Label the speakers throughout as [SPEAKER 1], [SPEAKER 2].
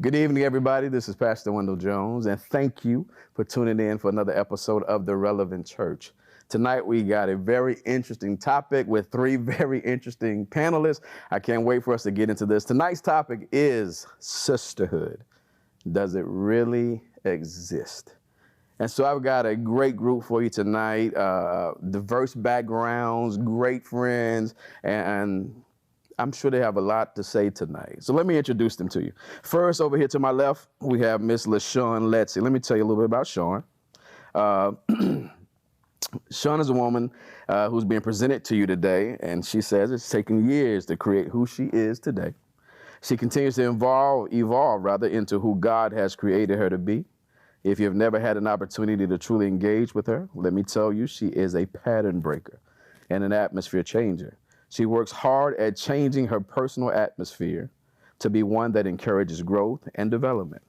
[SPEAKER 1] Good evening, everybody. This is Pastor Wendell Jones, and thank you for tuning in for another episode of The Relevant Church. Tonight, we got a very interesting topic with three very interesting panelists. I can't wait for us to get into this. Tonight's topic is sisterhood. Does it really exist? And so I've got a great group for you tonight, diverse backgrounds, great friends, and I'm sure they have a lot to say tonight. So let me introduce them to you. First, over here to my left, we have Miss LaShawn Leitzsey. Let me tell you a little bit about Shawn. Shawn is a woman who's being presented to you today, and she says it's taken years to create who she is today. She continues to evolve into who God has created her to be. If you've never had an opportunity to truly engage with her, let me tell you, she is a pattern breaker and an atmosphere changer. She works hard at changing her personal atmosphere to be one that encourages growth and development,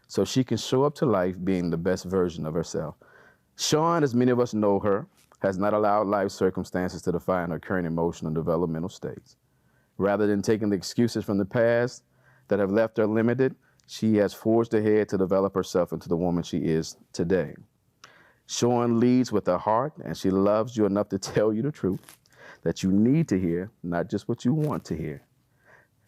[SPEAKER 1] so she can show up to life being the best version of herself. Shawn, as many of us know her, has not allowed life circumstances to define her current emotional and developmental states. Rather than taking the excuses from the past that have left her limited, she has forged ahead to develop herself into the woman she is today. Shawn leads with her heart, and she loves you enough to tell you the truth that you need to hear, not just what you want to hear.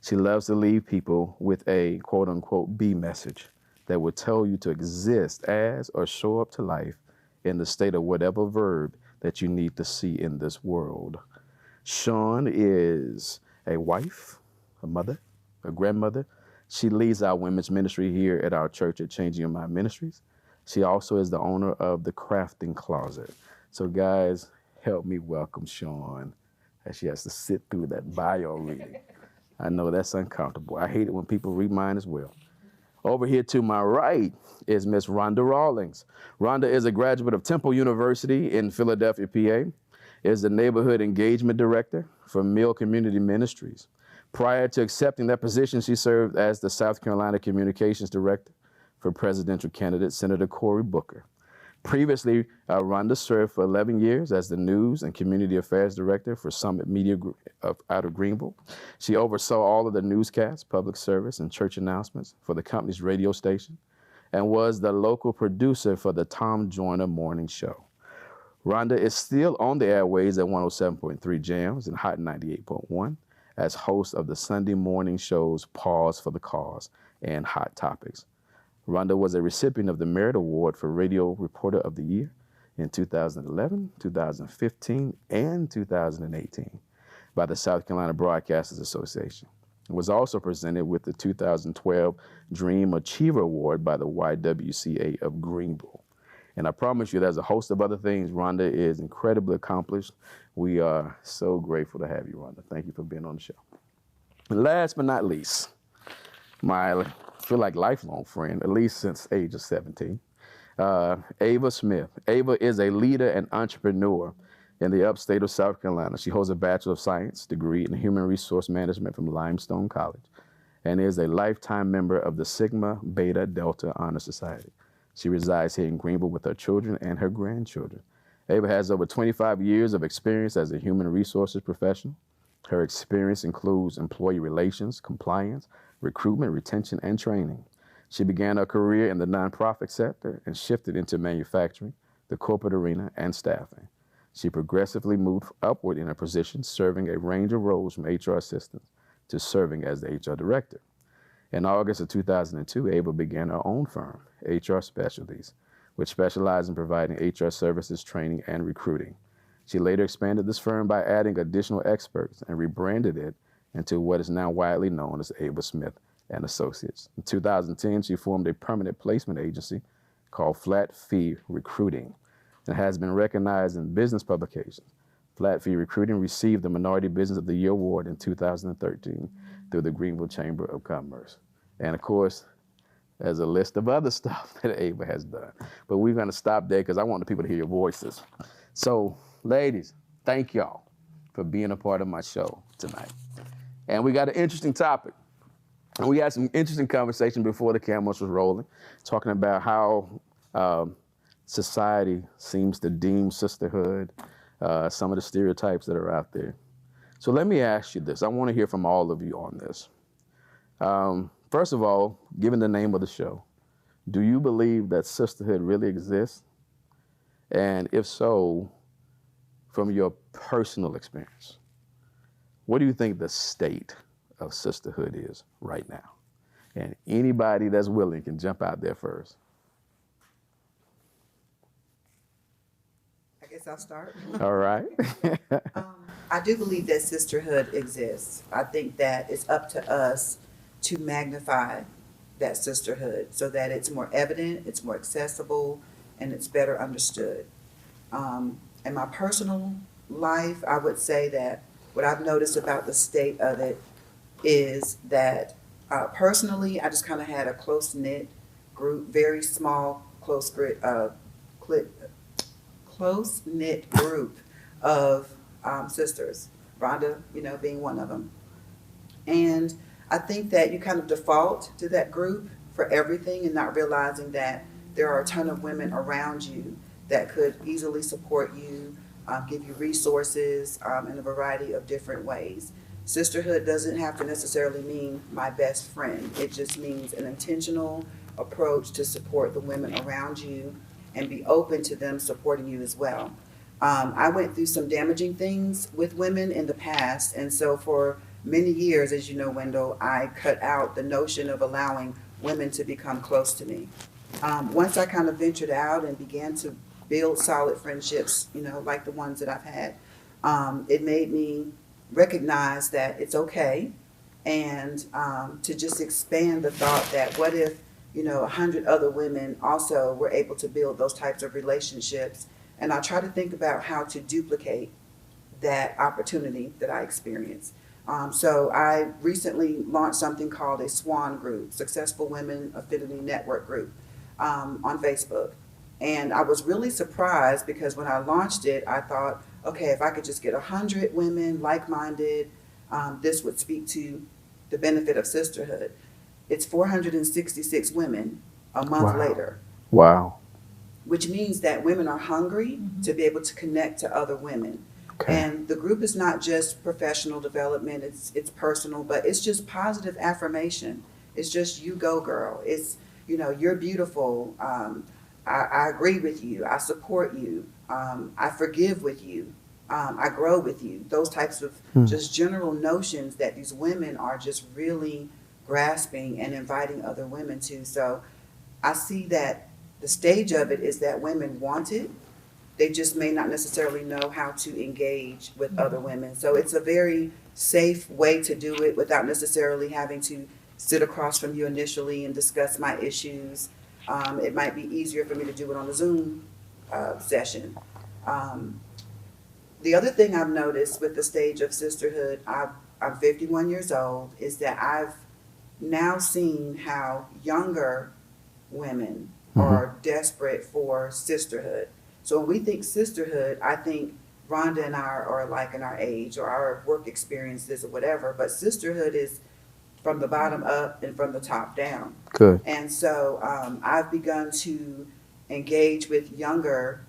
[SPEAKER 1] She loves to leave people with a quote unquote B message that will tell you to exist as or show up to life in the state of whatever verb that you need to see in this world. Shawn is a wife, a mother, a grandmother. She leads our women's ministry here at our church at Changing Your Mind Ministries. She also is the owner of the Crafting Closet. So guys, help me welcome Shawn, as she has to sit through that bio reading. I know that's uncomfortable. I hate it when people read mine as well. Over here to my right is Miss Rhonda Rawlings. Rhonda is a graduate of Temple University in Philadelphia, PA, is the Neighborhood Engagement Director for Mill Community Ministries. Prior to accepting that position, she served as the South Carolina Communications Director for presidential candidate Senator Cory Booker. Previously, Rhonda served for 11 years as the News and Community Affairs Director for Summit Media Group out of Greenville. She oversaw all of the newscasts, public service, and church announcements for the company's radio station, and was the local producer for the Tom Joyner Morning Show. Rhonda is still on the airways at 107.3 Jams and Hot 98.1 as host of the Sunday morning shows Pause for the Cause and Hot Topics. Rhonda was a recipient of the Merit Award for Radio Reporter of the Year in 2011, 2015, and 2018 by the South Carolina Broadcasters Association. It was also presented with the 2012 Dream Achiever Award by the YWCA of Greenville. And I promise you, there's a host of other things. Rhonda is incredibly accomplished. We are so grateful to have you, Rhonda. Thank you for being on the show. And last but not least, my feel like lifelong friend, at least since age of 17, Ava Smith. Ava is a leader and entrepreneur in the Upstate of South Carolina. She holds a Bachelor of Science degree in Human Resource Management from Limestone College and is a lifetime member of the Sigma Beta Delta Honor Society. She resides here in Greenville with her children and her grandchildren. Ava has over 25 years of experience as a human resources professional. Her experience includes employee relations, compliance, recruitment, retention, and training. She began her career in the nonprofit sector and shifted into manufacturing, the corporate arena, and staffing. She progressively moved upward in her position, serving a range of roles from HR assistant to serving as the HR director. In August of 2002, Ava began her own firm, HR Specialties, which specialized in providing HR services, training, and recruiting. She later expanded this firm by adding additional experts and rebranded it into what is now widely known as Ava Smith and Associates. In 2010, she formed a permanent placement agency called Flat Fee Recruiting and has been recognized in business publications, Flat Fee Recruiting received the Minority Business of the Year Award in 2013 through the Greenville Chamber of Commerce. And of course, there's a list of other stuff that Ava has done. But we're going to stop there because I want the people to hear your voices. So, ladies, thank y'all for being a part of my show tonight. And we got an interesting topic. And we had some interesting conversation before the cameras was rolling, talking about how society seems to deem sisterhood, some of the stereotypes that are out there. So let me ask you this. I want to hear from all of you on this. First of all, given the name of the show, do you believe that sisterhood really exists? And if so, from your personal experience, what do you think the state of sisterhood is right now? And anybody that's willing can jump out there first.
[SPEAKER 2] I guess I'll start.
[SPEAKER 1] All right.
[SPEAKER 2] I do believe that sisterhood exists. I think that it's up to us to magnify that sisterhood so that it's more evident, it's more accessible, and it's better understood. In my personal life, I would say that what I've noticed about the state of it is that personally, I just kind of had a close-knit group, very small, close-knit group of sisters, Rhonda, being one of them. And I think that you kind of default to that group for everything and not realizing that there are a ton of women around you that could easily support you, give you resources in a variety of different ways. Sisterhood doesn't have to necessarily mean my best friend. It just means an intentional approach to support the women around you and be open to them supporting you as well. I went through some damaging things with women in the past, and so for many years, as you know, Wendell, I cut out the notion of allowing women to become close to me. Once I kind of ventured out and began to build solid friendships, like the ones that I've had, it made me recognize that it's okay, and to just expand the thought that what if 100 other women also were able to build those types of relationships. And I try to think about how to duplicate that opportunity that I experienced. So I recently launched something called a SWAN group, Successful Women Affinity Network group, on Facebook. And I was really surprised because when I launched it, I thought, okay, if I could just get 100 women like-minded, this would speak to the benefit of sisterhood. It's 466 women a month later.
[SPEAKER 1] Wow.
[SPEAKER 2] Which means that women are hungry to be able to connect to other women. Okay. And the group is not just professional development, it's personal, but it's just positive affirmation. It's just, you go girl. It's, you're beautiful. I agree with you. I support you. I forgive with you. I grow with you. Those types of just general notions that these women are just really grasping and inviting other women to. So I see that the stage of it is that women want it. They just may not necessarily know how to engage with other women. So it's a very safe way to do it without necessarily having to sit across from you initially and discuss my issues. It might be easier for me to do it on a Zoom session. The other thing I've noticed with the stage of sisterhood, I'm 51 years old, is that I've now seen how younger women are desperate for sisterhood. So when we think sisterhood, I think Rhonda and I are like in our age or our work experiences or whatever, but sisterhood is from the bottom up and from the top down.
[SPEAKER 1] Good.
[SPEAKER 2] And so I've begun to engage with younger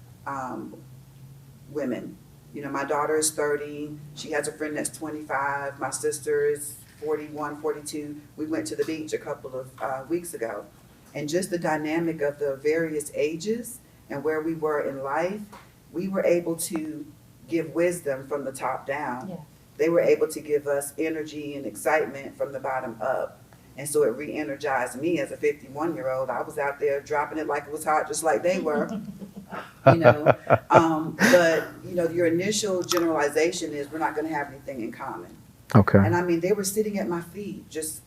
[SPEAKER 2] women. My daughter is 30. She has a friend that's 25. My sister is 41, 42. We went to the beach a couple of weeks ago. And just the dynamic of the various ages and where we were in life, we were able to give wisdom from the top down. Yeah. They were able to give us energy and excitement from the bottom up. And so it re-energized me as a 51-year-old. I was out there dropping it like it was hot, just like they were. But your initial generalization is we're not going to have anything in common.
[SPEAKER 1] Okay.
[SPEAKER 2] And I mean, they were sitting at my feet, just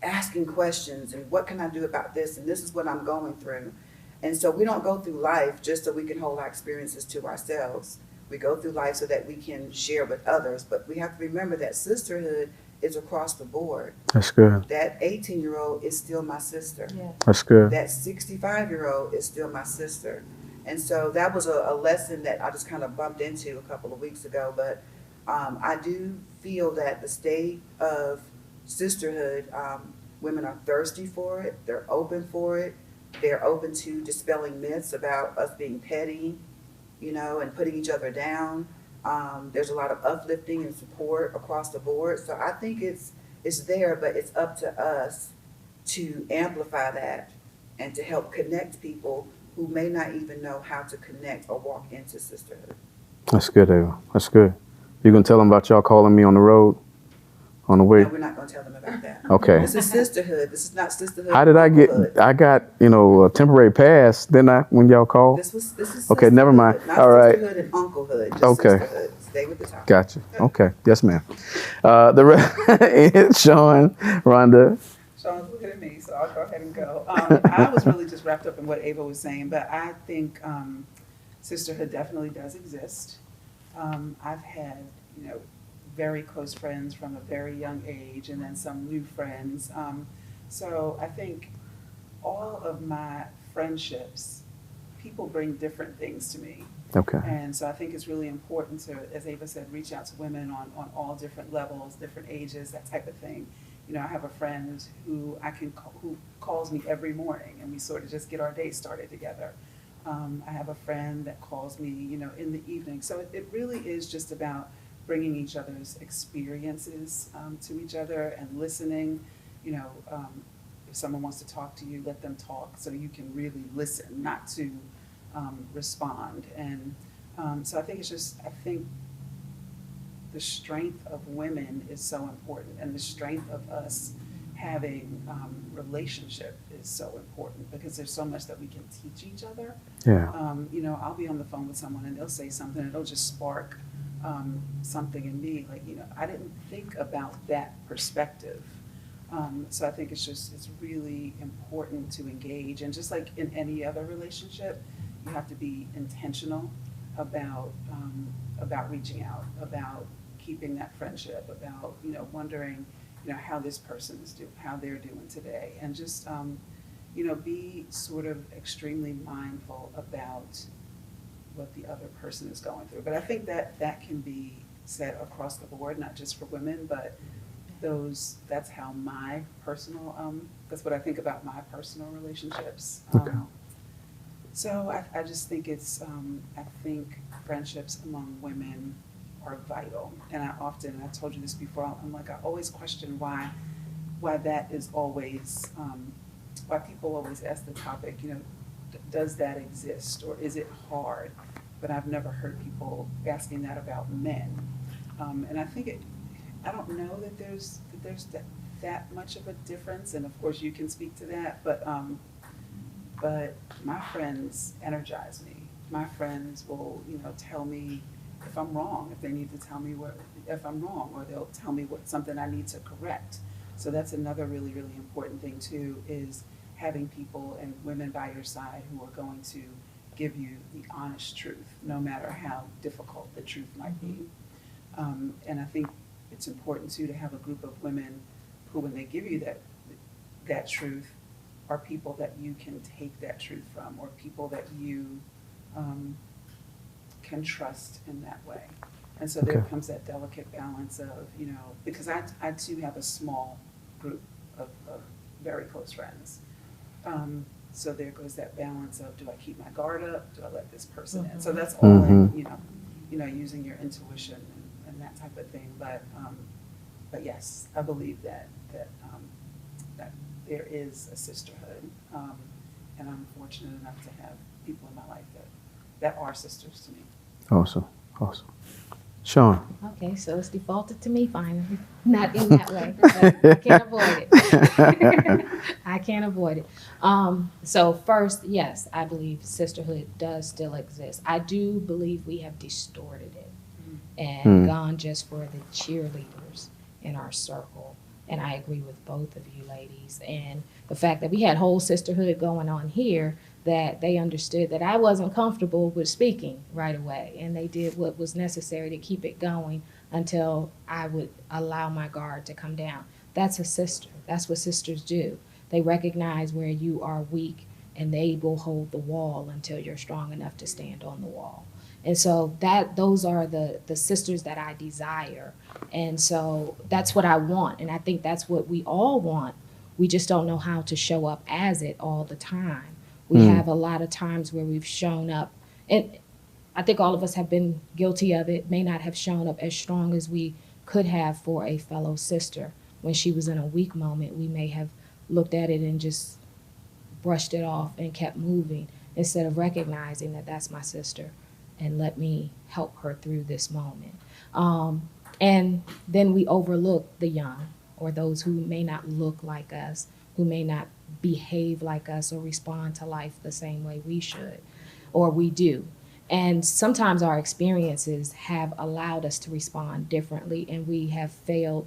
[SPEAKER 2] asking questions and what can I do about this? And this is what I'm going through. And so we don't go through life just so we can hold our experiences to ourselves. We go through life so that we can share with others, but we have to remember that sisterhood is across the board.
[SPEAKER 1] That's good.
[SPEAKER 2] That 18-year-old is still my sister.
[SPEAKER 3] Yeah.
[SPEAKER 1] That's good.
[SPEAKER 2] That 65-year-old is still my sister. And so that was a lesson that I just kind of bumped into a couple of weeks ago. But I do feel that the state of sisterhood, women are thirsty for it. They're open for it. They're open to dispelling myths about us being petty, you know, and putting each other down. There's a lot of uplifting and support across the board. So I think it's there, but it's up to us to amplify that and to help connect people who may not even know how to connect or walk into sisterhood.
[SPEAKER 1] That's good, Ava. That's good. You gonna tell them about y'all calling me on the road, on the way?
[SPEAKER 2] No, we're not going to tell them about that.
[SPEAKER 1] Okay.
[SPEAKER 2] This is sisterhood. This is not sisterhood.
[SPEAKER 1] How did I get?
[SPEAKER 2] Sisterhood.
[SPEAKER 1] I got a temporary pass. Didn't I? When y'all called?
[SPEAKER 2] This is
[SPEAKER 1] Okay, never mind.
[SPEAKER 2] sisterhood, not
[SPEAKER 1] All right.
[SPEAKER 2] sisterhood and unclehood. Just
[SPEAKER 1] Okay.
[SPEAKER 2] sisterhood. Stay with the topic.
[SPEAKER 1] Gotcha. Okay. Yes, ma'am. Sean, Rhonda.
[SPEAKER 4] Sean's looking at me, so I'll go ahead and go. I was really just wrapped up in what Ava was saying, but I think sisterhood definitely does exist. I've had, very close friends from a very young age, and then some new friends. So I think all of my friendships, people bring different things to me.
[SPEAKER 1] Okay.
[SPEAKER 4] And so I think it's really important to, as Ava said, reach out to women on all different levels, different ages, that type of thing. I have a friend who who calls me every morning, and we sort of just get our day started together. I have a friend that calls me, in the evening. So it really is just about bringing each other's experiences to each other and listening. If someone wants to talk to you, let them talk so you can really listen, not to respond. And so I think I think the strength of women is so important, and the strength of us having relationship is so important, because there's so much that we can teach each other.
[SPEAKER 1] Yeah.
[SPEAKER 4] I'll be on the phone with someone and they'll say something and it'll just spark something in me, like, I didn't think about that perspective. So I think it's really important to engage, and just like in any other relationship, you have to be intentional about reaching out, about keeping that friendship, about wondering how this person is doing, how they're doing today, and just be sort of extremely mindful about what the other person is going through. But I think that can be said across the board, not just for women, but that's how my personal that's what I think about my personal relationships.
[SPEAKER 1] Okay.
[SPEAKER 4] So I just think I think friendships among women are vital. And I've told you this before, I always question why that is always, why people always ask the topic, does that exist, or is it hard? But I've never heard people asking that about men. And I think I don't know that there's that much of a difference, and of course you can speak to that, but my friends energize me. My friends will, tell me if I'm wrong, if they need to tell me if I'm wrong, or they'll tell me something I need to correct. So that's another really, really important thing too, is having people and women by your side who are going to give you the honest truth, no matter how difficult the truth might be. And I think it's important too to have a group of women who, when they give you that truth, are people that you can take that truth from, or people that you can trust in that way. And so there comes that delicate balance of, because I too have a small group of very close friends. So there goes that balance of, do I keep my guard up? Do I let this person in? So that's all in, using your intuition and that type of thing. But yes, I believe that there is a sisterhood, and I'm fortunate enough to have people in my life that are sisters to me.
[SPEAKER 1] Awesome. Sean.
[SPEAKER 3] Okay, so it's defaulted to me finally. Not in that way, but I can't avoid it. I can't avoid it. So first, yes, I believe sisterhood does still exist. I do believe we have distorted it and gone just for the cheerleaders in our circle. And I agree with both of you ladies. And the fact that we had whole sisterhood going on here, that they understood that I wasn't comfortable with speaking right away, and they did what was necessary to keep it going until I would allow my guard to come down. That's a sister. That's what sisters do. They recognize where you are weak, and they will hold the wall until you're strong enough to stand on the wall. And so those are the sisters that I desire. And so that's what I want. And I think that's what we all want. We just don't know how to show up as it all the time. We have a lot of times where we've shown up, and I think all of us have been guilty of it, may not have shown up as strong as we could have for a fellow sister. When she was in a weak moment, we may have looked at it and just brushed it off and kept moving instead of recognizing that that's my sister and let me help her through this moment. And then we overlook the young, or those who may not look like us, who may not behave like us or respond to life the same way we should, or we do. And sometimes our experiences have allowed us to respond differently, and we have failed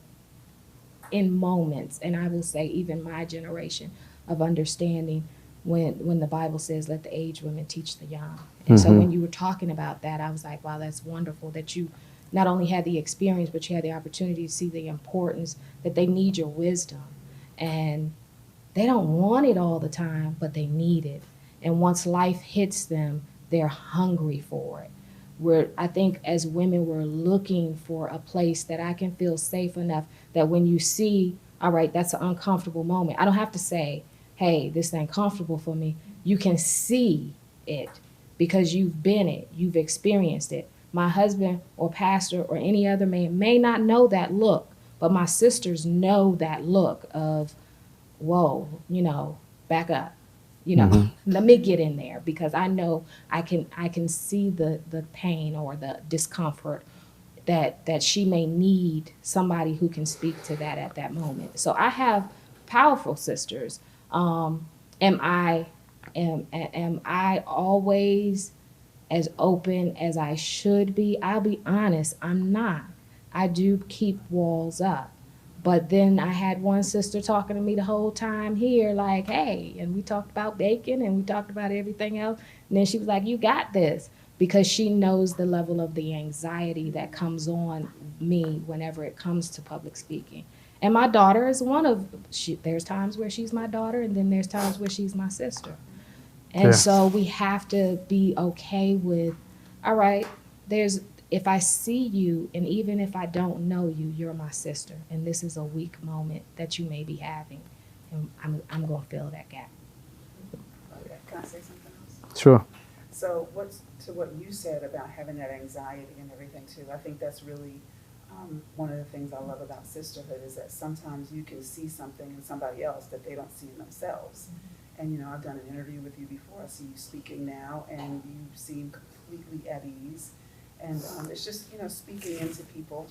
[SPEAKER 3] in moments, and I will say even my generation, of understanding when the Bible says, let the aged women teach the young. And so when you were talking about that, I was like, wow, that's wonderful that you not only had the experience, but you had the opportunity to see the importance that they need your wisdom. And they don't want it all the time, but they need it. And once life hits them, they're hungry for it. I think as women, we're looking for a place that I can feel safe enough that when you see, all right, that's an uncomfortable moment, I don't have to say, hey, this ain't comfortable for me. You can see it because you've been it, you've experienced it. My husband or pastor or any other man may not know that look, but my sisters know that look of, whoa, back up. Let me get in there, because I know I can see the pain or the discomfort that she may need somebody who can speak to that at that moment. So I have powerful sisters. Am I always as open as I should be? I'll be honest, I'm not. I do keep walls up. But then I had one sister talking to me the whole time here, like, hey, and we talked about bacon and we talked about everything else. And then she was like, you got this, because she knows the level of the anxiety that comes on me whenever it comes to public speaking. And my daughter is there's times where she's my daughter, and then there's times where she's my sister. And so we have to be okay with, all right, if I see you, and even if I don't know you, you're my sister, and this is a weak moment that you may be having, and I'm going to fill that gap.
[SPEAKER 4] Okay. Can I say something else?
[SPEAKER 1] Sure.
[SPEAKER 4] So what you said about having that anxiety and everything too, I think that's really one of the things I love about sisterhood, is that sometimes you can see something in somebody else that they don't see in themselves. And I've done an interview with you before. I see you speaking now, and you seem completely at ease. And it's just, speaking into people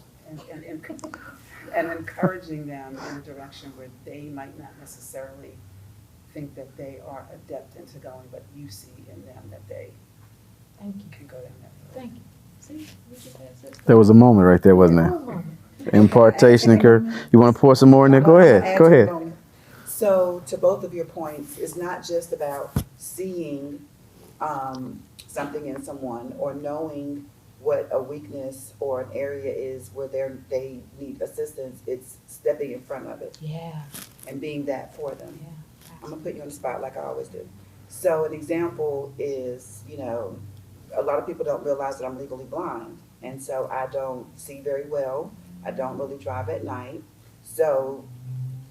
[SPEAKER 4] and encouraging them in a direction where they might not necessarily think that they are adept into going, but you see in them that they
[SPEAKER 3] Thank you.
[SPEAKER 4] can go down that road.
[SPEAKER 3] Thank you. See, we just had sister.
[SPEAKER 1] There was a moment right there, wasn't there? Impartation occurred. You want to pour some more in there? Go ahead. Go ahead.
[SPEAKER 2] So to both of your points, it's not just about seeing something in someone or knowing what a weakness or an area is where they need assistance. It's stepping in front of it.
[SPEAKER 3] Yeah.
[SPEAKER 2] And being that for them.
[SPEAKER 3] Yeah.
[SPEAKER 2] I'm going to put you on the spot like I always do. So an example is, a lot of people don't realize that I'm legally blind. And so I don't see very well. I don't really drive at night. So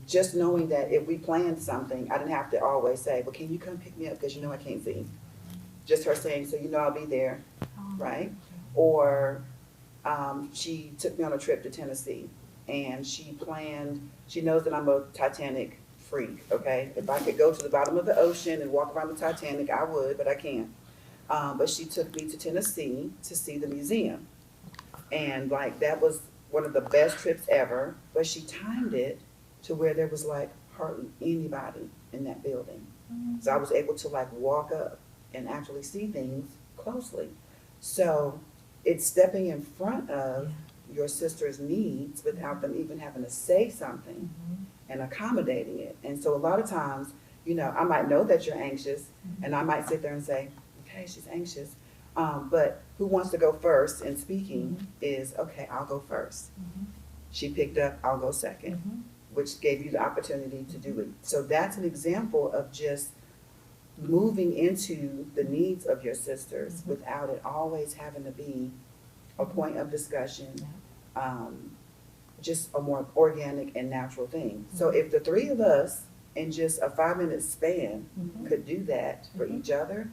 [SPEAKER 2] just knowing that if we planned something, I didn't have to always say, well, can you come pick me up because I can't see. Just her saying, so I'll be there, right? Or she took me on a trip to Tennessee, and she knows that I'm a Titanic freak, okay? If I could go to the bottom of the ocean and walk around the Titanic, I would, but I can't. But she took me to Tennessee to see the museum. And that was one of the best trips ever, but she timed it to where there was hardly anybody in that building. So I was able to walk up and actually see things closely. So it's stepping in front of your sister's needs without them even having to say something and accommodating it. And so a lot of times You know, I might know that you're anxious, and I might sit there and say, okay, she's anxious. But who wants to go first in speaking is, okay, I'll go first. She picked up, I'll go second, which gave you the opportunity to do it. So that's an example of just moving into the needs of your sisters without it always having to be a point of discussion, just a more organic and natural thing. So if the three of us in just a 5-minute span could do that for each other,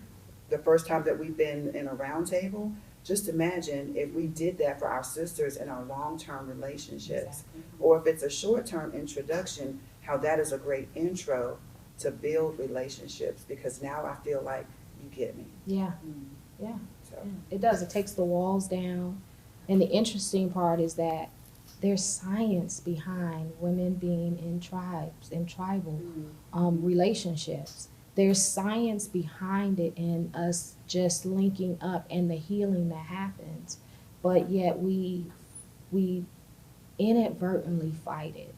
[SPEAKER 2] the first time that we've been in a round table, just imagine if we did that for our sisters in our long-term relationships. Or if it's a short-term introduction, how that is a great intro to build relationships, because now I feel like you get me.
[SPEAKER 3] Yeah, yeah.
[SPEAKER 2] So.
[SPEAKER 3] It does. It takes the walls down. And the interesting part is that there's science behind women being in tribes and tribal relationships. There's science behind it and us just linking up and the healing that happens. But yet we inadvertently fight it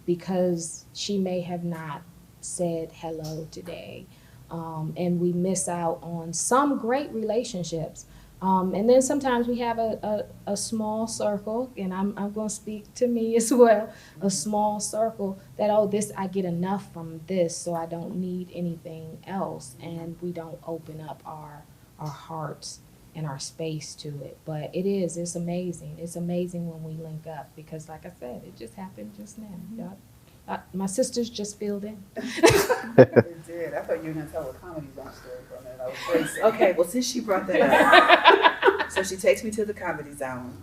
[SPEAKER 3] because she may have not said hello today. And we miss out on some great relationships. And then sometimes we have a small circle, and I'm going to speak to me as well, a small circle that, oh, this, I get enough from this, so I don't need anything else. And we don't open up our hearts and our space to it. But it's amazing. It's amazing when we link up because, like I said, it just happened just now. My sisters just filled in.
[SPEAKER 4] It did. I thought you were going to tell a comedy zone story for a minute. I was bracing.
[SPEAKER 2] Okay, well, since she brought that up, so she takes me to the comedy zone.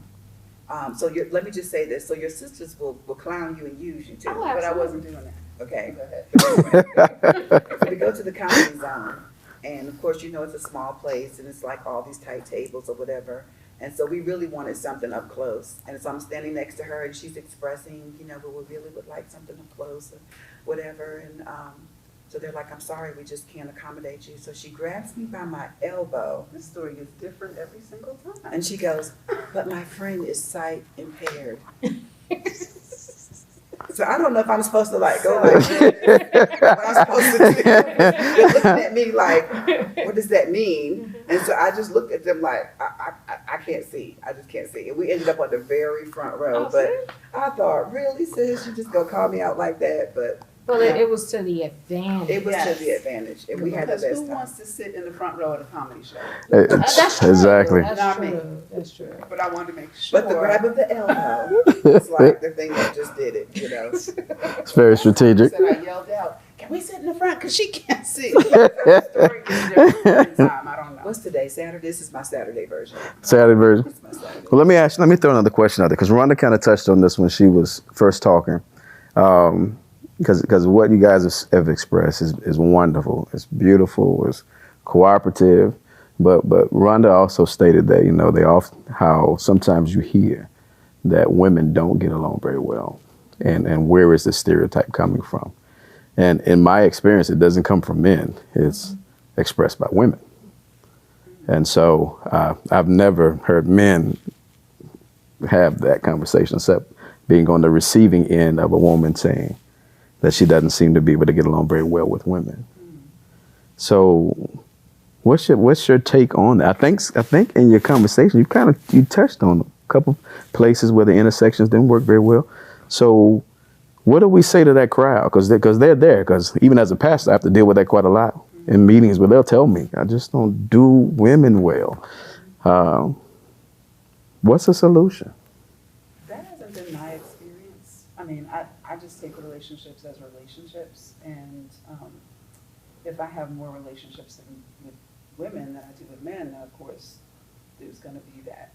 [SPEAKER 2] Let me just say this. So your sisters will clown you and use you too.
[SPEAKER 3] Oh,
[SPEAKER 4] But I wasn't doing that.
[SPEAKER 2] Okay.
[SPEAKER 4] Go ahead.
[SPEAKER 2] So we go to the comedy zone. And of course, you know, it's a small place and it's like all these tight tables or whatever. And so we really wanted something up close. And so I'm standing next to her and she's expressing, you know, but we really would like something up close or whatever. And so they're like, I'm sorry, we just can't accommodate you. So she grabs me by my elbow.
[SPEAKER 4] This story is different every single time.
[SPEAKER 2] And she goes, but my friend is sight impaired. So I don't know if I'm supposed to like go like what I'm supposed to do. They're looking at me like, what does that mean? And so I just looked at them like, I can't see. I just can't see. And we ended up on the very front row. But I thought, really, sis, you just gonna call me out like that? But
[SPEAKER 3] well, it was to the advantage.
[SPEAKER 2] it was to the advantage. And we had the
[SPEAKER 4] Because
[SPEAKER 2] best
[SPEAKER 4] who
[SPEAKER 2] time.
[SPEAKER 4] wants to sit in the front row at a comedy show?
[SPEAKER 3] That's true.
[SPEAKER 1] Exactly.
[SPEAKER 3] That's
[SPEAKER 4] Not
[SPEAKER 3] true.
[SPEAKER 4] me.
[SPEAKER 3] That's true.
[SPEAKER 4] But I wanted to make sure.
[SPEAKER 2] But the grab of the elbow was like the thing that just did it, you know.
[SPEAKER 1] It's very strategic.
[SPEAKER 4] So I yelled out, can we sit in the front? Because she can't see. The story is different every time. I don't know.
[SPEAKER 2] What's today? Saturday? This is my Saturday version.
[SPEAKER 1] Saturday version.
[SPEAKER 2] It's my Saturday.
[SPEAKER 1] Well, let me throw another question out there because Rhonda kind of touched on this when she was first talking. Because what you guys have expressed is wonderful. It's beautiful. It's cooperative. But Rhonda also stated that, you know, how sometimes you hear that women don't get along very well. And where is this stereotype coming from? And in my experience, it doesn't come from men. It's expressed by women. And so I've never heard men have that conversation except being on the receiving end of a woman saying that she doesn't seem to be able to get along very well with women. So what's your take on that? I think in your conversation, you touched on a couple places where the intersections didn't work very well. So what do we say to that crowd? Because they're there. Because even as a pastor, I have to deal with that quite a lot in meetings where they'll tell me, I just don't do women well. What's the solution?
[SPEAKER 4] That hasn't been my experience. I mean, I just take relationships as relationships. And if I have more relationships with women than I do with men, then of course there's going to be that,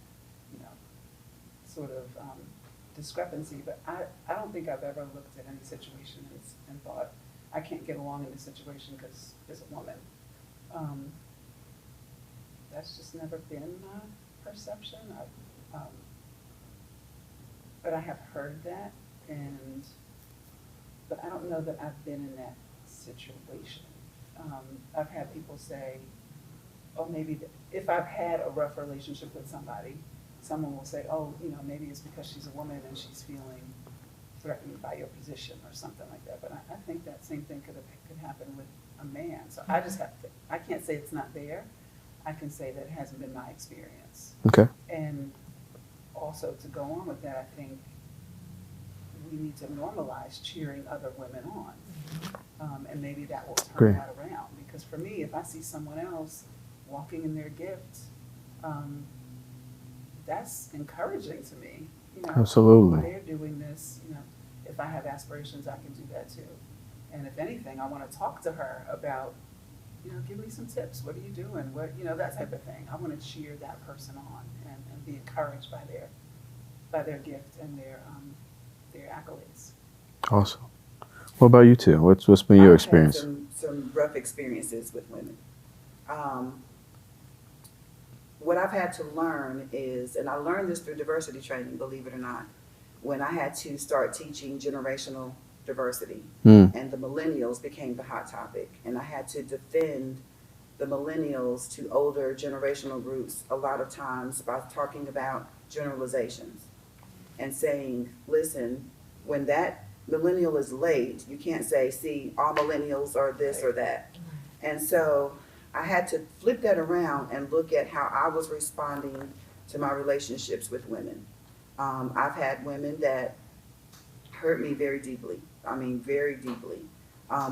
[SPEAKER 4] you know, sort of discrepancy. But I don't think I've ever looked at any situation and thought, I can't get along in this situation because there's a woman. That's just never been my perception. But I have heard that, but I don't know that I've been in that situation. I've had people say, oh, maybe if I've had a rough relationship with somebody, someone will say, oh, you know, maybe it's because she's a woman and she's feeling threatened by your position or something like that. But I think that same thing could happen with a man. So I just have to, I can't say it's not there. I can say that it hasn't been my experience.
[SPEAKER 1] Okay.
[SPEAKER 4] And also to go on with that, I think we need to normalize cheering other women on. And maybe that will turn
[SPEAKER 1] Great.
[SPEAKER 4] that around. Because for me, if I see someone else walking in their gift, that's encouraging to me. You know,
[SPEAKER 1] Absolutely.
[SPEAKER 4] they're doing this, you know, if I have aspirations, I can do that too. And if anything, I want to talk to her about, you know, give me some tips. What are you doing? What, you know, that type of thing. I want to cheer that person on and be encouraged by their gift and their accolades.
[SPEAKER 1] Awesome. What about you two? What's been your
[SPEAKER 2] I've had
[SPEAKER 1] experience?
[SPEAKER 2] some rough experiences with women. What I've had to learn is, and I learned this through diversity training, believe it or not, when I had to start teaching generational diversity, and the millennials became the hot topic, and I had to defend the millennials to older generational groups a lot of times by talking about generalizations and saying, listen, when that millennial is late, you can't say, see, all millennials are this or that. And so I had to flip that around and look at how I was responding to my relationships with women. I've had women that hurt me very deeply. I mean, very deeply.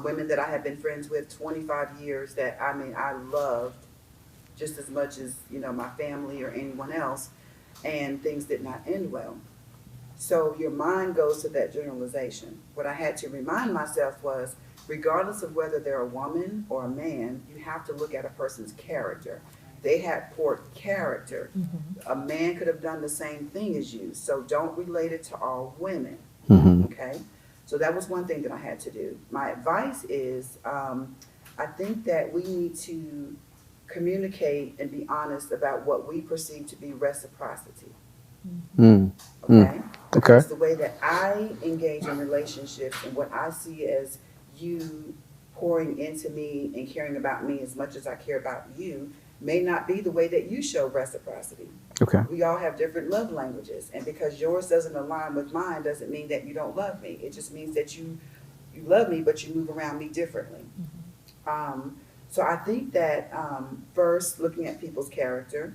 [SPEAKER 2] Women that I have been friends with 25 years that, I mean, I loved just as much as, you know, my family or anyone else, and things did not end well. So your mind goes to that generalization. What I had to remind myself was, regardless of whether they're a woman or a man, you have to look at a person's character. They had poor character. A man could have done the same thing as you, so don't relate it to all women, okay? So that was one thing that I had to do. My advice is, I think that we need to communicate and be honest about what we perceive to be reciprocity. Okay? Because the way that I engage in relationships and what I see as you pouring into me and caring about me as much as I care about you may not be the way that you show reciprocity.
[SPEAKER 1] Okay.
[SPEAKER 2] We all have different love languages, and because yours doesn't align with mine doesn't mean that you don't love me. It just means that you love me, but you move around me differently. So I think that first, looking at people's character.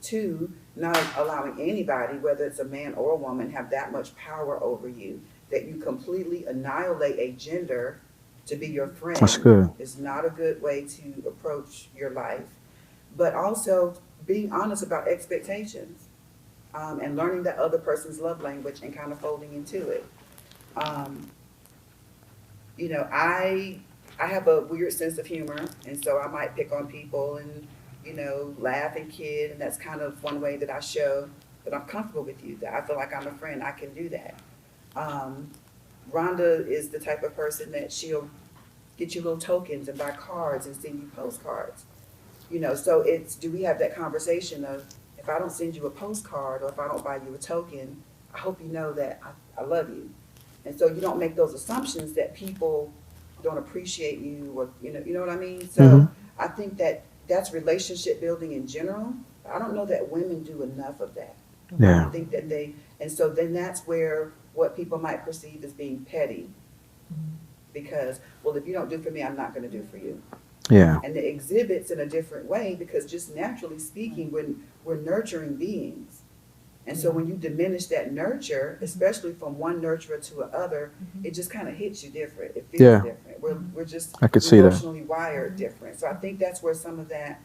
[SPEAKER 2] Two, not allowing anybody, whether it's a man or a woman, have that much power over you that you completely annihilate a gender to be your friend.
[SPEAKER 1] That's good.
[SPEAKER 2] Is not a good way to approach your life. But also being honest about expectations, and learning that other person's love language and kind of folding into it. You know, I have a weird sense of humor, and so I might pick on people and, you know, laugh and kid, and that's kind of one way that I show that I'm comfortable with you, that I feel like I'm a friend, I can do that. Rhonda is the type of person that she'll get you little tokens and buy cards and send you postcards. You know, so it's, do we have that conversation of, if I don't send you a postcard or if I don't buy you a token, I hope you know that I love you. And so you don't make those assumptions that people don't appreciate you, or, you know what I mean? So I think that that's relationship building in general. I don't know that women do enough of that.
[SPEAKER 1] Yeah.
[SPEAKER 2] I think that and so then that's where what people might perceive as being petty. Because, well, if you don't do for me, I'm not going to do for you.
[SPEAKER 1] Yeah.
[SPEAKER 2] And it exhibits in a different way because just naturally speaking, when we're nurturing beings. And so when you diminish that nurture, especially from one nurturer to another, it just kind of hits you different. It feels different. We're just
[SPEAKER 1] I could see that.
[SPEAKER 2] emotionally wired different. So I think that's where some of that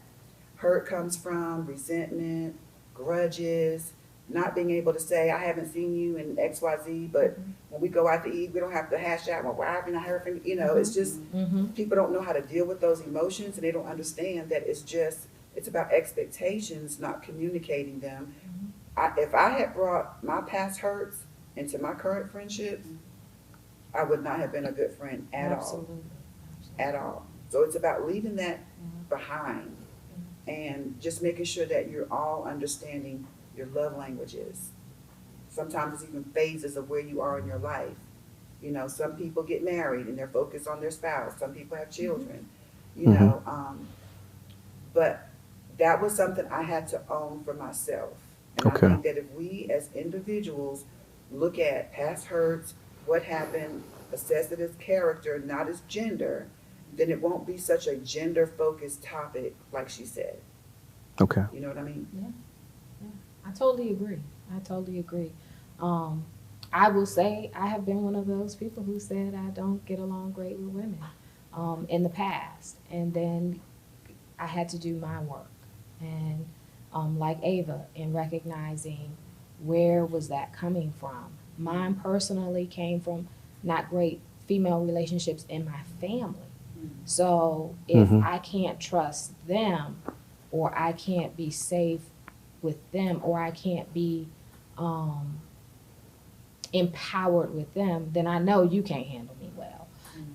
[SPEAKER 2] hurt comes from, resentment, grudges, not being able to say, I haven't seen you in XYZ, but when we go out to eat, we don't have to hash out, well, why haven't I heard from you? You know, it's just, people don't know how to deal with those emotions, and they don't understand that it's about expectations, not communicating them. If I had brought my past hurts into my current friendships, I would not have been a good friend at all. At all. So it's about leaving that behind and just making sure that you're all understanding your love languages. Sometimes it's even phases of where you are in your life. You know, some people get married and they're focused on their spouse. Some people have children, you know. But that was something I had to own for myself. And I think that if we as individuals look at past hurts, what happened, assess it as character, not as gender, then it won't be such a gender-focused topic, like she said.
[SPEAKER 1] Okay.
[SPEAKER 2] You know what I mean?
[SPEAKER 3] I totally agree. I will say I have been one of those people who said I don't get along great with women in the past. And then I had to do my work. And like Ava, in recognizing where was that coming from. Mine personally came from not great female relationships in my family. So if I can't trust them, or I can't be safe with them, or I can't be empowered with them, then I know you can't handle me well.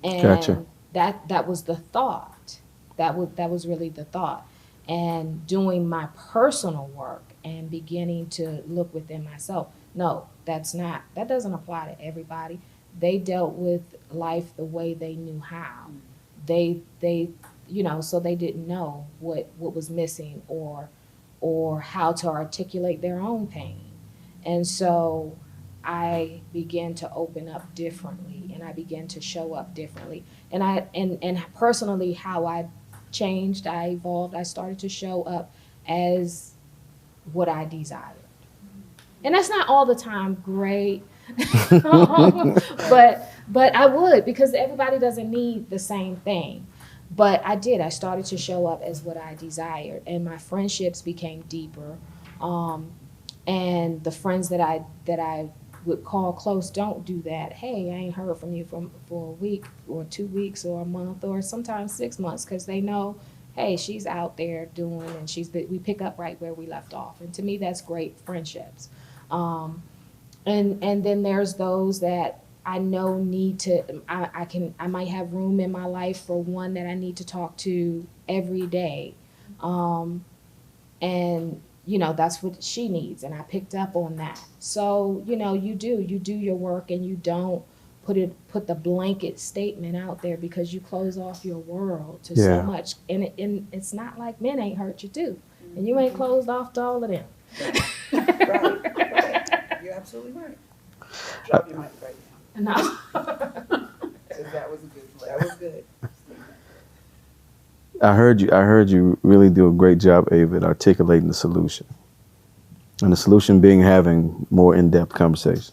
[SPEAKER 3] And
[SPEAKER 1] Gotcha.
[SPEAKER 3] that was the thought. That was really the thought. And doing my personal work and beginning to look within myself. No, that doesn't apply to everybody. They dealt with life the way they knew how. They so they didn't know what was missing or how to articulate their own pain. And so I began to open up differently, and I began to show up differently. And personally, how I changed, I evolved, I started to show up as what I desired. And that's not all the time great, but I would, because everybody doesn't need the same thing. But I did. I started to show up as what I desired, and my friendships became deeper. And the friends that I would call close don't do that. Hey, I ain't heard from you for a week or 2 weeks or a month or sometimes 6 months, because they know, hey, she's out there doing, and we pick up right where we left off. And to me, that's great friendships. And then there's those that I know need to, I might have room in my life for one that I need to talk to every day. And that's what she needs, and I picked up on that. So, you do your work, and you don't put the blanket statement out there, because you close off your world to so much. And it's not like men ain't hurt you too, and you ain't closed off to all of them.
[SPEAKER 2] Right. You're absolutely right. Drop your mic right now.
[SPEAKER 3] No.
[SPEAKER 2] That was good. That was good.
[SPEAKER 1] I heard you really do a great job, Ava, at articulating the solution. And the solution being having more in-depth conversations.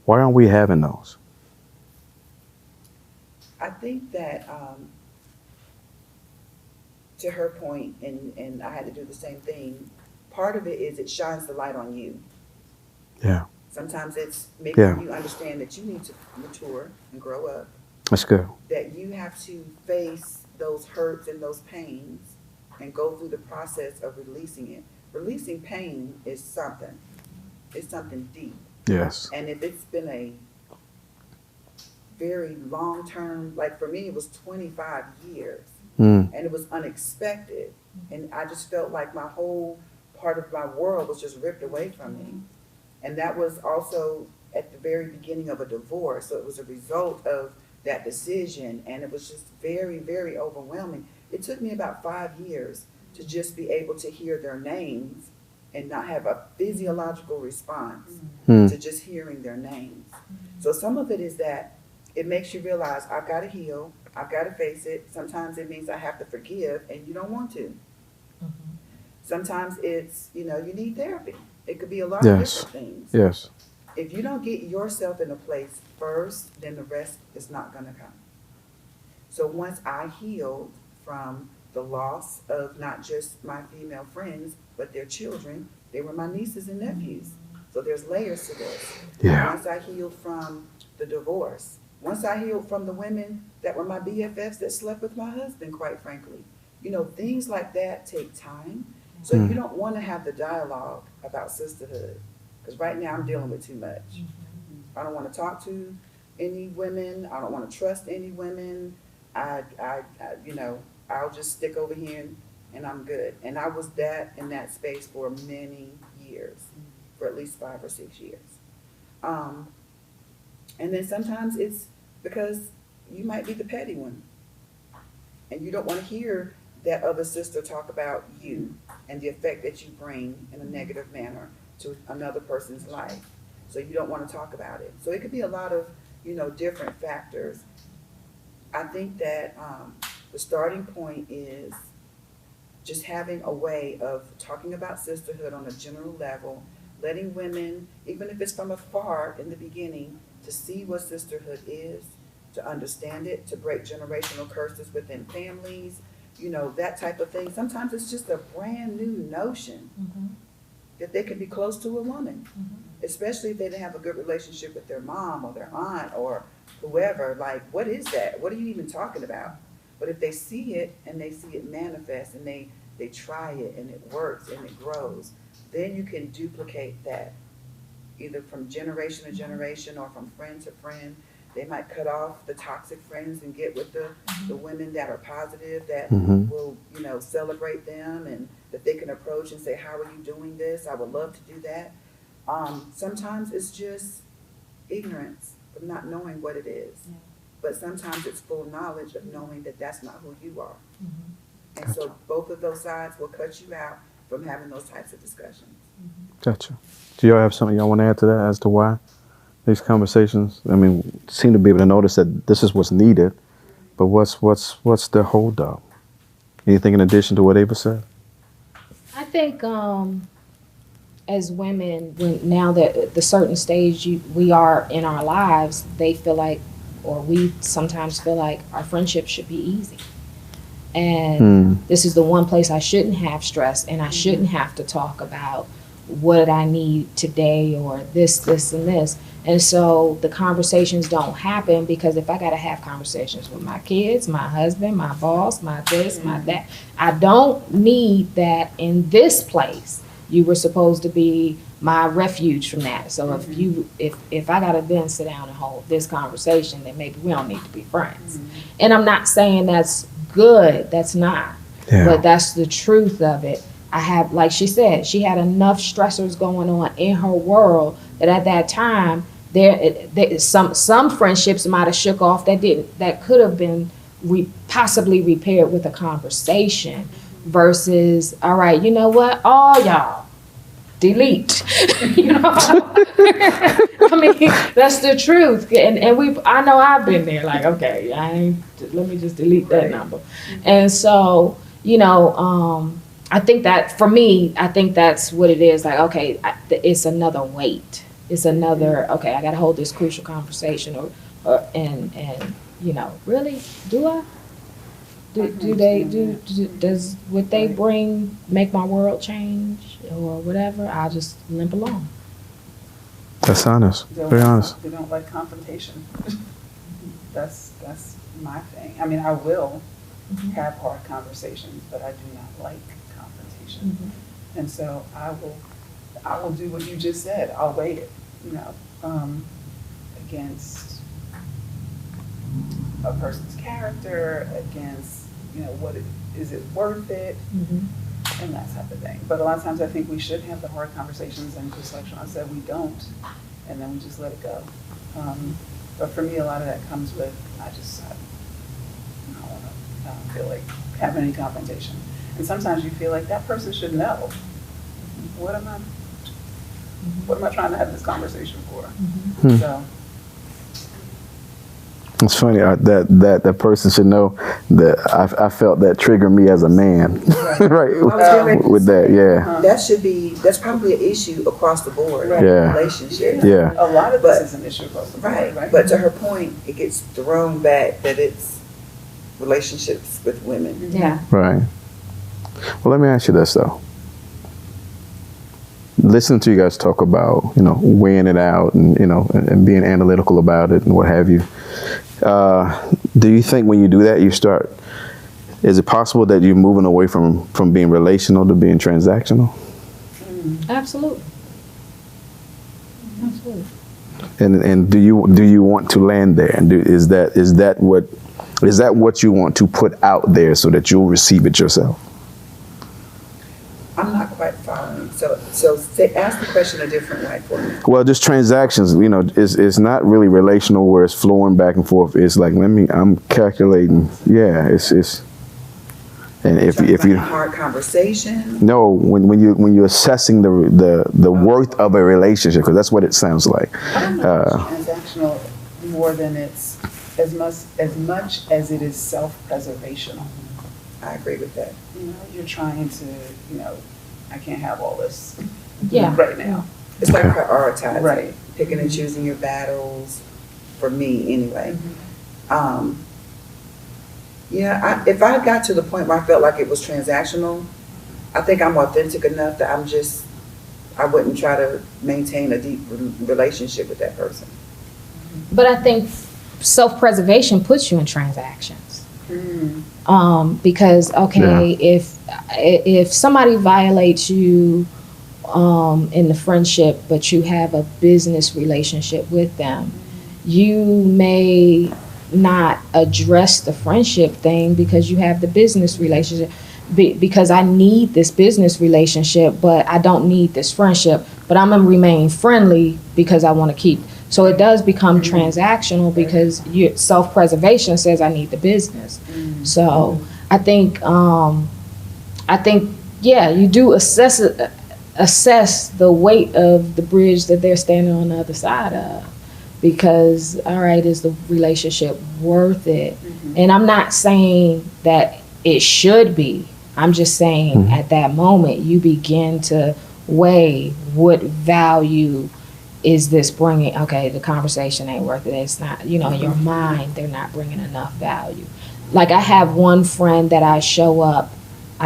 [SPEAKER 1] Why aren't we having those?
[SPEAKER 2] I think that, to her point, and I had to do the same thing, part of it is it shines the light on you.
[SPEAKER 1] Yeah.
[SPEAKER 2] Sometimes it's making you understand that you need to mature and grow up.
[SPEAKER 1] That's good.
[SPEAKER 2] That you have to face those hurts and those pains and go through the process of releasing it. Releasing pain is something. It's something deep.
[SPEAKER 1] Yes.
[SPEAKER 2] And if it's been a very long term, like for me, it was 25 years. And it was unexpected. And I just felt like my whole part of my world was just ripped away from me. And that was also at the very beginning of a divorce. So it was a result of that decision, and it was just very, very overwhelming. It took me about 5 years to just be able to hear their names and not have a physiological response to just hearing their names. So some of it is that it makes you realize, I've got to heal, I've got to face it. Sometimes it means I have to forgive, and you don't want to. Sometimes it's, you need therapy. It could be a lot of different things.
[SPEAKER 1] Yes.
[SPEAKER 2] If you don't get yourself in a place first, then the rest is not going to come. So once I healed from the loss of not just my female friends, but their children, they were my nieces and nephews. So there's layers to this.
[SPEAKER 1] Yeah.
[SPEAKER 2] Once I healed from the divorce, once I healed from the women that were my BFFs that slept with my husband, quite frankly. Things like that take time. So you don't want to have the dialogue about sisterhood. Because right now I'm dealing with too much. I don't want to talk to any women. I don't want to trust any women. I'll just stick over here and I'm good. And I was in that space for many years, for at least 5 or 6 years. And then sometimes it's because you might be the petty one. And you don't want to hear that other sister talk about you and the effect that you bring in a negative manner to another person's life. so you don't want to talk about it. So it could be a lot of, different factors. I think that the starting point is just having a way of talking about sisterhood on a general level, letting women, even if it's from afar in the beginning, to see what sisterhood is, to understand it, to break generational curses within families, that type of thing. Sometimes it's just a brand new notion that they can be close to a woman, especially if they didn't have a good relationship with their mom or their aunt or whoever. Like, what is that? What are you even talking about? But if they see it and they see it manifest and they try it and it works and it grows, then you can duplicate that either from generation to generation or from friend to friend. They might cut off the toxic friends and get with the women that are positive, that will, celebrate them and that they can approach and say, how are you doing this? I would love to do that. Sometimes it's just ignorance of not knowing what it is. Yeah. But sometimes it's full knowledge of knowing that that's not who you are. And so both of those sides will cut you out from having those types of discussions.
[SPEAKER 1] Gotcha. Do y'all have something y'all want to add to that as to why these conversations, seem to be able to notice that this is what's needed, but what's the hold up? Anything in addition to what Ava said?
[SPEAKER 3] I think as women, now that the certain stage we are in our lives, they feel like, or we sometimes feel like our friendship should be easy. And this is the one place I shouldn't have stress, and I shouldn't have to talk about what I need today or this, and this. And so the conversations don't happen, because if I got to have conversations with my kids, my husband, my boss, my this, my that, I don't need that in this place. You were supposed to be my refuge from that. So if I got to then sit down and hold this conversation, then maybe we don't need to be friends. And I'm not saying that's good. That's not. Yeah. But that's the truth of it. I have, like she said, she had enough stressors going on in her world that at that time, some friendships might have shook off that could have been possibly repaired with a conversation, versus, all right, you know what, all y'all delete. That's the truth. And I know I've been there, like, okay, let me just delete that number. And so, I think that for me, I think that's what it is. Like, okay, it's another weight. It's another, okay, I got to hold this crucial conversation, and really, do I? Would they make my world change or whatever? I'll just limp along.
[SPEAKER 1] That's honest. Very honest.
[SPEAKER 4] They don't like confrontation. That's my thing. I will have hard conversations, but I do not like confrontation. And so I will do what you just said. I'll weigh it, against a person's character, against, is it worth it? And that type of thing. But a lot of times I think we should have the hard conversations, and just like Sean said, we don't, and then we just let it go. But for me, a lot of that comes with, I don't feel like having any confrontation. And sometimes you feel like that person should know. What am I trying to have this conversation for? So.
[SPEAKER 1] It's funny that person should know that I felt that triggered me as a man, right? With that, yeah.
[SPEAKER 2] That's probably an issue across the board.
[SPEAKER 1] Right. Yeah.
[SPEAKER 2] Relationship.
[SPEAKER 1] Yeah.
[SPEAKER 4] A lot of this is an issue across the board. Right.
[SPEAKER 2] But to her point, it gets thrown back that it's relationships with women.
[SPEAKER 3] Yeah.
[SPEAKER 1] Right. Well, let me ask you this though. Listening to you guys talk about, weighing it out and, and being analytical about it and what have you. Do you think when you do that, is it possible that you're moving away from being relational to being transactional?
[SPEAKER 3] Absolutely. Absolutely.
[SPEAKER 1] And do you want to land there? And is that what you want to put out there so that you'll receive it yourself?
[SPEAKER 2] I'm not quite following. So ask the question a different way for me.
[SPEAKER 1] Well, just transactions, it's not really relational where it's flowing back and forth. It's like, I'm calculating. Yeah, it's And if you
[SPEAKER 2] hard conversation.
[SPEAKER 1] no, when you're assessing the worth of a relationship, because that's what it sounds like.
[SPEAKER 4] I don't know if it's transactional more than it's as much as it is self-preservational.
[SPEAKER 2] I agree with that.
[SPEAKER 4] You know, you're trying to, I can't have all this
[SPEAKER 3] Yeah.
[SPEAKER 4] right now.
[SPEAKER 2] It's like prioritizing,
[SPEAKER 4] Right.
[SPEAKER 2] picking and choosing your battles. For me, anyway. If I got to the point where I felt like it was transactional, I think I'm authentic enough that I wouldn't try to maintain a deep relationship with that person.
[SPEAKER 3] But I think self-preservation puts you in transactions. Because if somebody violates you in the friendship, but you have a business relationship with them, you may not address the friendship thing because you have the business relationship. Because I need this business relationship, but I don't need this friendship. But I'm gonna remain friendly because I want to keep. So it does become transactional because self-preservation says I need the business. So I think you do assess the weight of the bridge that they're standing on the other side of. Because, all right, is the relationship worth it? And I'm not saying that it should be. I'm just saying at that moment, you begin to weigh what value is this bringing. Okay, the conversation ain't worth it. It's not, in your mind, they're not bringing enough value. Like I have one friend that I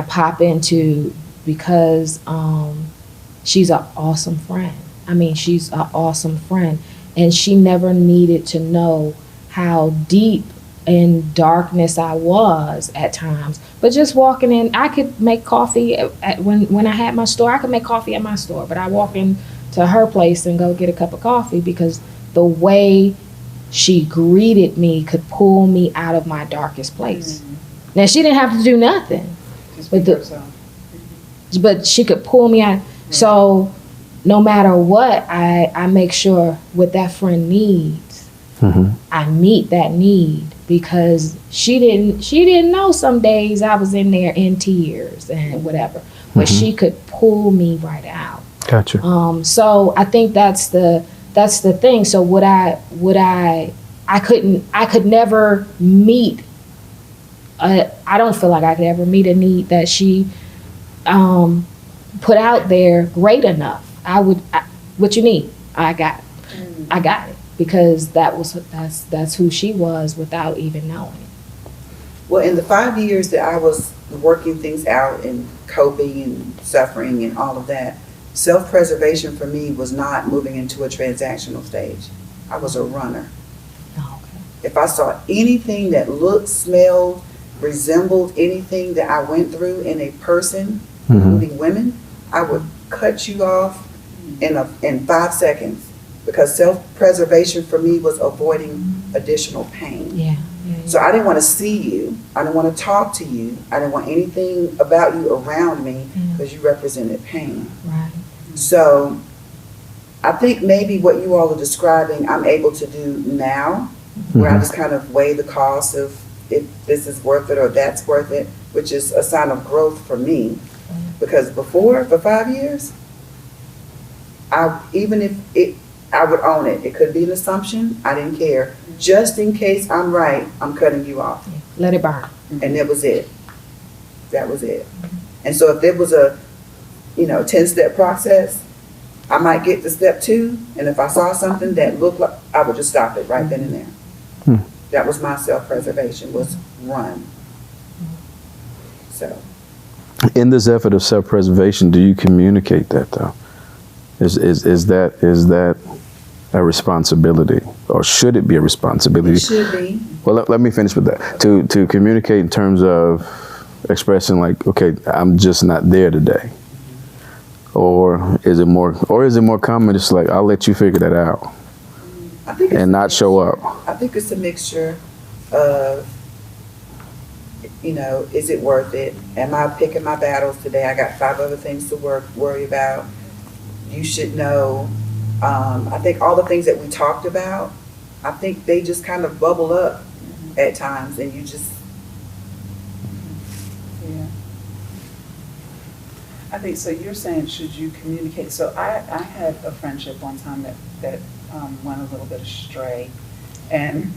[SPEAKER 3] pop into because she's an awesome friend. I mean, she's an awesome friend. And she never needed to know how deep in darkness I was at times. But just walking in, I could make coffee when I had my store. I could make coffee at my store, but I walk into her place and go get a cup of coffee because the way she greeted me could pull me out of my darkest place. Now she didn't have to do nothing, but she could pull me out. So no matter what, I make sure what that friend needs, I meet that need because she didn't know some days I was in there in tears and whatever, but she could pull me right out.
[SPEAKER 1] Gotcha.
[SPEAKER 3] So I think that's the thing. So I could never meet. I don't feel like I could ever meet a need that she put out there great enough. What you need? I got it. I got it because that's who she was without even knowing.
[SPEAKER 2] Well, in the 5 years that I was working things out and coping and suffering and all of that, self-preservation for me was not moving into a transactional stage. I was a runner.
[SPEAKER 3] Oh, okay.
[SPEAKER 2] If I saw anything that looked, smelled, resembled anything that I went through in a person, including women, I would cut you off in 5 seconds because self-preservation for me was avoiding additional pain.
[SPEAKER 3] Yeah.
[SPEAKER 2] So I didn't want to see you. I didn't want to talk to you. I didn't want anything about you around me because you represented pain.
[SPEAKER 3] Right.
[SPEAKER 2] So I think maybe what you all are describing, I'm able to do now, where I just kind of weigh the cost of if this is worth it or that's worth it, which is a sign of growth for me. Because before, for 5 years, I would own it. It could be an assumption. I didn't care. Just in case I'm right, I'm cutting you off.
[SPEAKER 3] Yeah. Let it burn.
[SPEAKER 2] And that was it. That was it. And so if there was a 10-step process, I might get to step 2, and if I saw something that looked like, I would just stop it right then and there. That was my self-preservation, was run. So.
[SPEAKER 1] In this effort of self-preservation, do you communicate that though? Is that a responsibility, or should it be a responsibility?
[SPEAKER 2] It should be.
[SPEAKER 1] Well, let me finish with that. To communicate in terms of expressing like, okay, I'm just not there today. Or is it more common just like, I'll let you figure that out and not show up?
[SPEAKER 2] I think it's a mixture of, is it worth it? Am I picking my battles today? I got 5 other things to worry about. You should know. I think all the things that we talked about, I think they just kind of bubble up at times, and you just.
[SPEAKER 4] Yeah. I think, so you're saying, should you communicate? So I had a friendship one time that went a little bit astray. And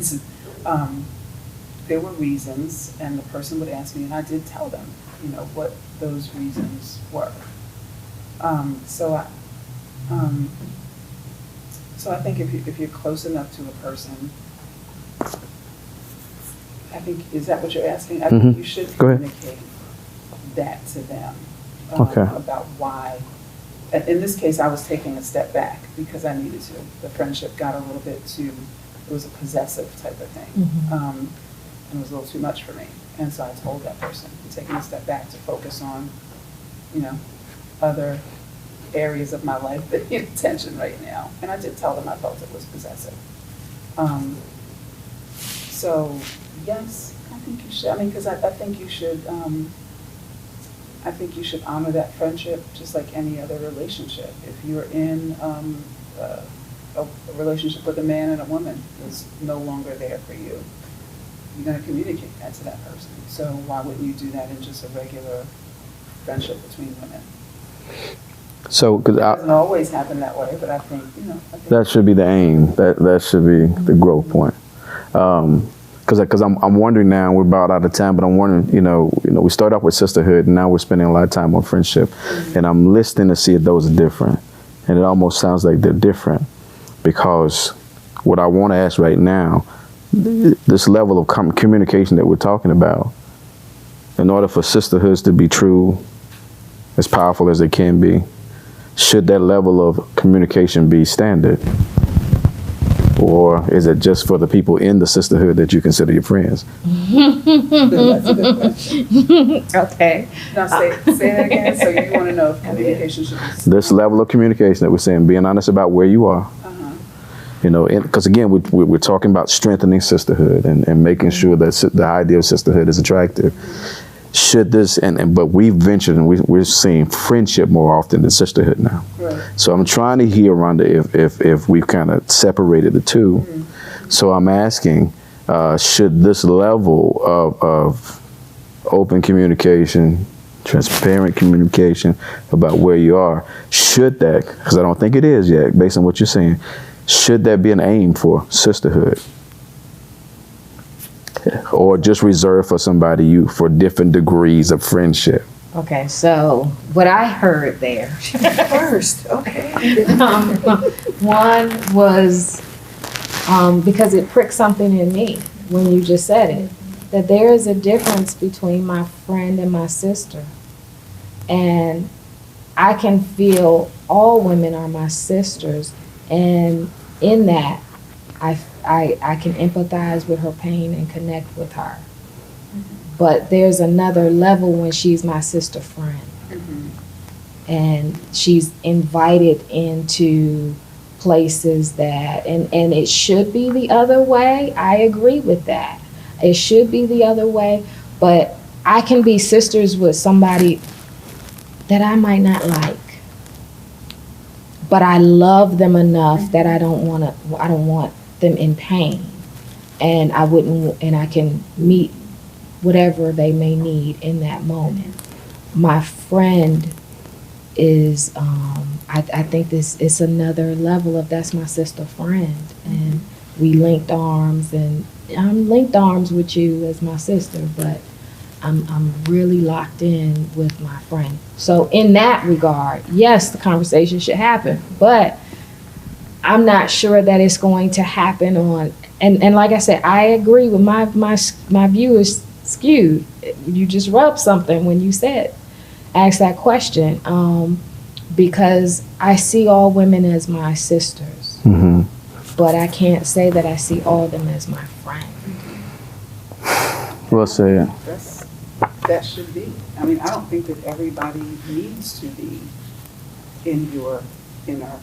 [SPEAKER 4] there were reasons, and the person would ask me, and I did tell them, you know, what those reasons were. So I think if you're close enough to a person, I think, is that what you're asking? I think you should communicate that to them about why. In this case, I was taking a step back because I needed to. The friendship got a little bit too, it was a possessive type of thing. And it was a little too much for me. And so I told that person, I'm taking a step back to focus on, you know, other areas of my life that need attention right now. And I did tell them I felt it was possessive. So yes, I think you should. I mean, because I think you should. I think you should honor that friendship just like any other relationship. If you're in a relationship with a man and a woman who's no longer there for you, you're going to communicate that to that person. So why wouldn't you do that in just a regular friendship between women? So, because it doesn't always happen that way, but I think, you know,
[SPEAKER 1] that should be the aim. That should be the growth point. Because I'm wondering now, we're about out of time, but I'm wondering, you know, we started off with sisterhood, and now we're spending a lot of time on friendship, and I'm listening to see if those are different, and it almost sounds like they're different, because what I want to ask right now, this level of communication that we're talking about, in order for sisterhoods to be true, as powerful as they can be, should that level of communication be standard? Or is it just for the people in the sisterhood that you consider your friends?
[SPEAKER 2] That's a good question.
[SPEAKER 3] Okay.
[SPEAKER 4] Now say that again. So you want to know if communication should be
[SPEAKER 1] this level of communication that we're saying, being honest about where you are. You know, because again, we're talking about strengthening sisterhood and making sure that the idea of sisterhood is attractive. Should this, but we've ventured and we're seeing friendship more often than sisterhood now. Right. So I'm trying to hear, Rhonda, if we've kind of separated the two. So I'm asking, should this level of open communication, transparent communication about where you are, should that, because I don't think it is yet, based on what you're saying, should that be an aim for sisterhood? Or just reserved for somebody for different degrees of friendship?
[SPEAKER 3] Okay, so what I heard there.
[SPEAKER 2] First, okay.
[SPEAKER 3] One was, because it pricked something in me when you just said it, that there is a difference between my friend and my sister. And I can feel all women are my sisters, and in that, I can empathize with her pain and connect with her. But there's another level when she's my sister friend. And she's invited into places that, and it should be the other way. I agree with that. It should be the other way, but I can be sisters with somebody that I might not like. But I love them enough that I don't want them in pain, and I can meet whatever they may need in that moment. My friend is, I think this is another level of, that's my sister friend, and we linked arms, and I'm linked arms with you as my sister, but I'm really locked in with my friend. So in that regard, yes, the conversation should happen, but I'm not sure that it's going to happen on, and like I said, I agree with my view is skewed. You just rubbed something when you asked that question, because I see all women as my sisters, but I can't say that I see all of them as my friend.
[SPEAKER 1] Well said.
[SPEAKER 4] That should be. I mean, I don't think that everybody needs to be in your inner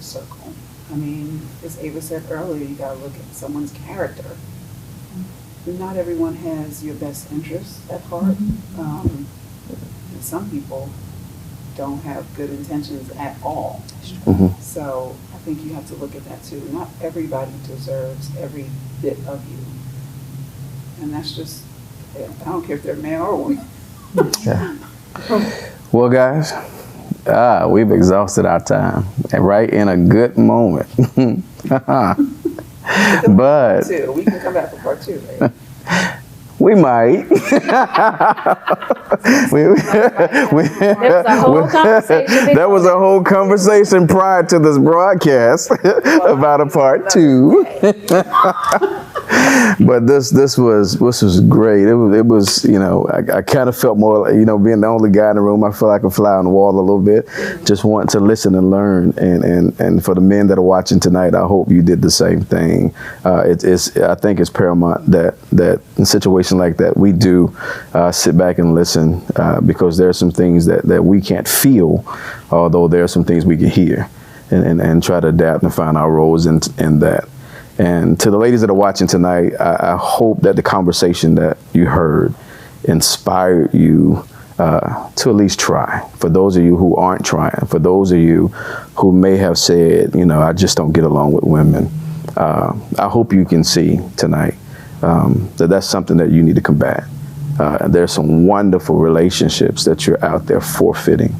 [SPEAKER 4] circle. I mean, as Ava said earlier, you gotta look at someone's character. Not everyone has your best interests at heart. And some people don't have good intentions at all. So I think you have to look at that too. Not everybody deserves every bit of you. And that's just, I don't care if they're male or woman.
[SPEAKER 1] Well, guys, we've exhausted our time, right in a good moment. But
[SPEAKER 4] We can come back for part 2, right?
[SPEAKER 1] we might. There was a whole conversation prior to this broadcast about a part 2. But this was great. It was you know, I kind of felt more, you know, being the only guy in the room, I feel like I could fly on the wall a little bit, just wanting to listen and learn. And for the men that are watching tonight, I hope you did the same thing. I think it's paramount that in a situation like that, we do sit back and listen, because there are some things that we can't feel, although there are some things we can hear, and try to adapt and find our roles in that. And to the ladies that are watching tonight, I hope that the conversation that you heard inspired you to at least try. For those of you who aren't trying, for those of you who may have said, you know, I just don't get along with women, I hope you can see tonight that that's something that you need to combat. There's some wonderful relationships that you're out there forfeiting.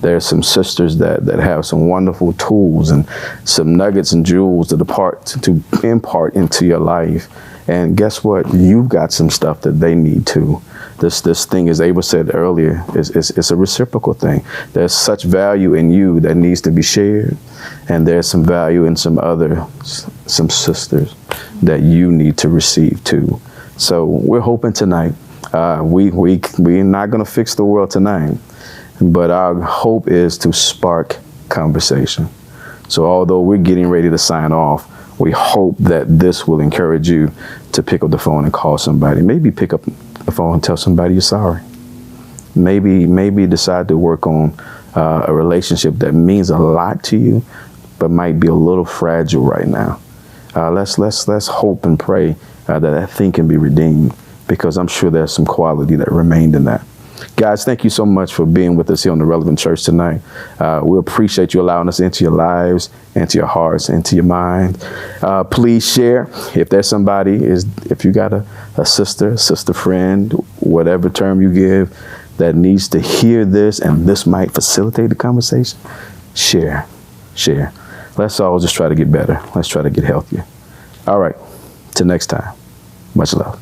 [SPEAKER 1] There's some sisters that have some wonderful tools and some nuggets and jewels to impart into your life. And guess what? You've got some stuff that they need too. This thing, as Abel said earlier, it's a reciprocal thing. There's such value in you that needs to be shared, and there's some value in some sisters that you need to receive too. So we're hoping tonight. We're not going to fix the world tonight, but our hope is to spark conversation. So although we're getting ready to sign off, we hope that this will encourage you to pick up the phone and call somebody. Maybe pick up the phone and tell somebody you're sorry. Maybe decide to work on a relationship that means a lot to you, but might be a little fragile right now. Let's hope and pray that thing can be redeemed, because I'm sure there's some quality that remained in that. Guys, thank you so much for being with us here on The Relevant Church tonight. We appreciate you allowing us into your lives, into your hearts, into your mind. Please share. If there's somebody, if you got a sister friend, whatever term you give, that needs to hear this and this might facilitate the conversation, share. Let's all just try to get better. Let's try to get healthier. All right. Till next time. Much love.